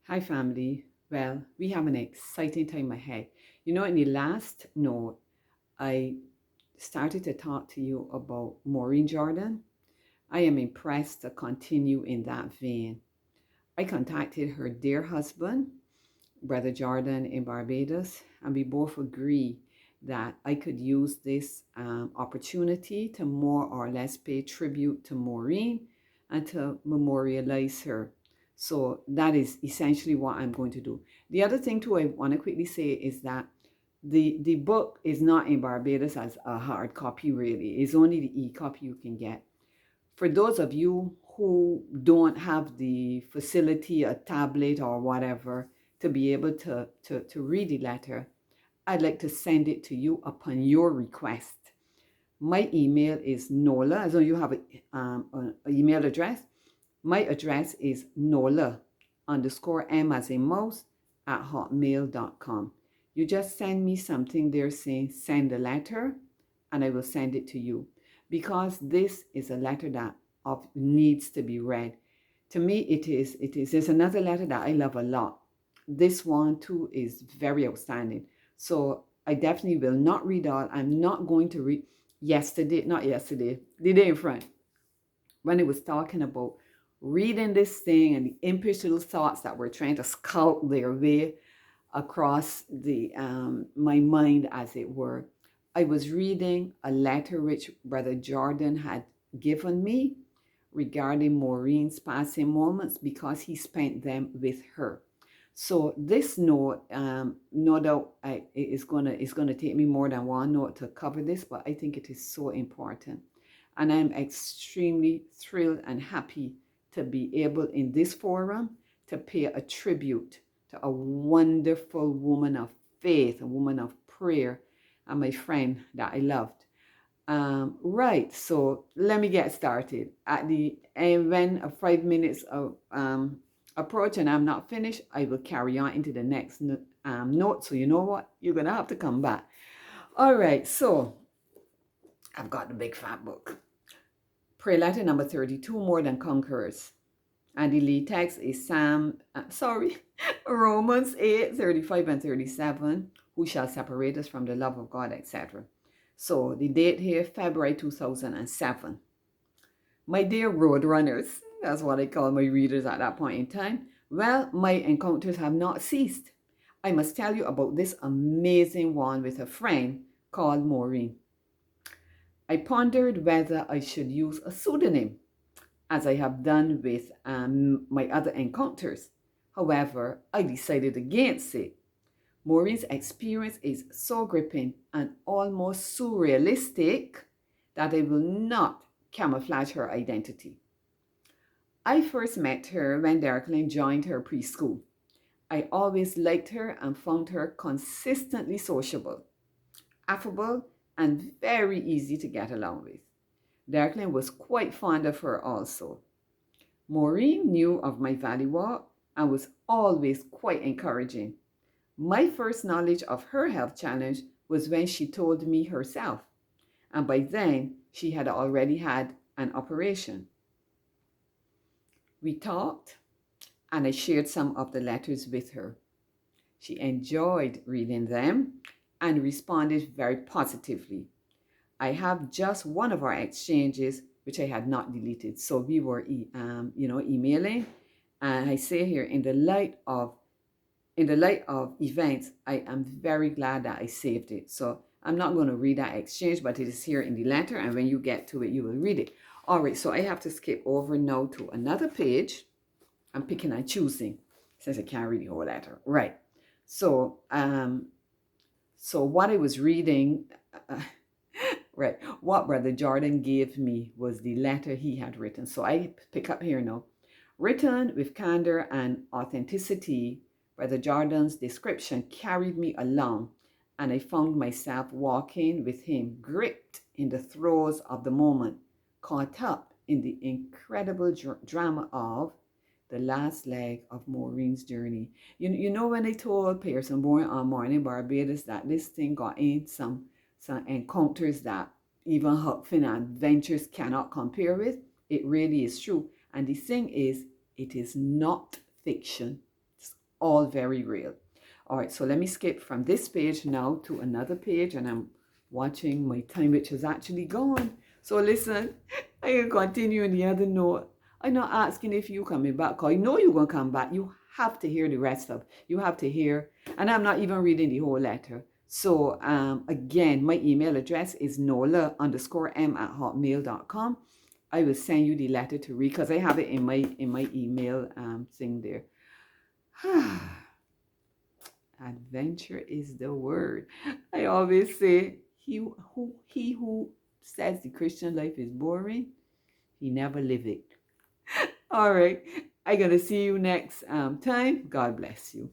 Hi, family. Well, we have an exciting time ahead. In the last note, I started to talk to you about Maureen Jordan. I am impressed to continue in that vein. I contacted her dear husband, Brother Jordan in Barbados, and we both agree that I could use this opportunity to more or less pay tribute to Maureen and to memorialize her. So that is essentially what I'm going to do. The other thing too I want to quickly say is that the book is not in Barbados as a hard copy really. It's only the e-copy you can get. For those of you who don't have the facility, a tablet or whatever, to be able to read the letter, I'd like to send it to you upon your request. My email is Nola, as though you have an email address. My address is Nola underscore M as in mouse at hotmail.com. You just send me something there saying send a letter, and I will send it to you because this is a letter that needs to be read. To me, it is. There's another letter that I love a lot. This one too is very outstanding. So I definitely will not read all. I'm not going to read not yesterday, the day in front, when it was talking about reading this thing and the impish little thoughts that were trying to scout their way across the my mind, as it were. I was reading a letter which Brother Jordan had given me regarding Maureen's passing moments because he spent them with her. So this note, no doubt, it's gonna take me more than one note to cover this, but I think it is so important, and I'm extremely thrilled and happy to be able in this forum to pay a tribute to a wonderful woman of faith, a woman of prayer, and my friend that I loved. Right, so let me get started. At the end, when 5 minutes of approach and I'm not finished, I will carry on into the next note. So you know what? You're gonna have to come back. All right, so I've got the big fat book. Prayer letter number 32, More Than Conquerors. And the lead text is Romans 8, 35 and 37. Who shall separate us from the love of God, etc. So the date here, February 2007. My dear road runners, that's what I call my readers at that point in time. Well, my encounters have not ceased. I must tell you about this amazing one with a friend called Maureen. I pondered whether I should use a pseudonym, as I have done with my other encounters. However, I decided against it. Maureen's experience is so gripping and almost surrealistic that I will not camouflage her identity. I first met her when Darklyn joined her preschool. I always liked her and found her consistently sociable, affable, and very easy to get along with. Darklyn was quite fond of her also. Maureen knew of my valley walk and was always quite encouraging. My first knowledge of her health challenge was when she told me herself, and by then she had already had an operation. We talked, and I shared some of the letters with her. She enjoyed reading them and responded very positively. I have just one of our exchanges which I had not deleted, so we were emailing, and I say here in the light of events, I am very glad that I saved it. So I'm not going to read that exchange, but it is here in the letter, and when you get to it, you will read it. All right, so I have to skip over now to another page. I'm picking and choosing since I can't read the whole letter. Right. So, so what I was reading, right, what Brother Jordan gave me was the letter he had written. So I pick up here now. Written with candor and authenticity, Brother Jordan's description carried me along, and I found myself walking with him, gripped in the throes of the moment, caught up in the incredible drama of the last leg of Maureen's journey. You know when I told Pearson born on Morning Barbados that this thing got in some encounters that even Huckfin and Ventures cannot compare with? It really is true. And the thing is, it is not fiction. It's all very real. All right, so let me skip from this page now to another page, and I'm watching my time, which is actually gone. So listen, I can continue in the other note. I'm not asking if you coming back, because I know you're going to come back. You have to hear the rest of, you have to hear, and I'm not even reading the whole letter. So again, my email address is nola_m@hotmail.com. I will send you the letter to read, because I have it in my email thing there. Adventure is the word. I always say he who says the Christian life is boring, he never live it. All right. I'm gonna see you next time. God bless you.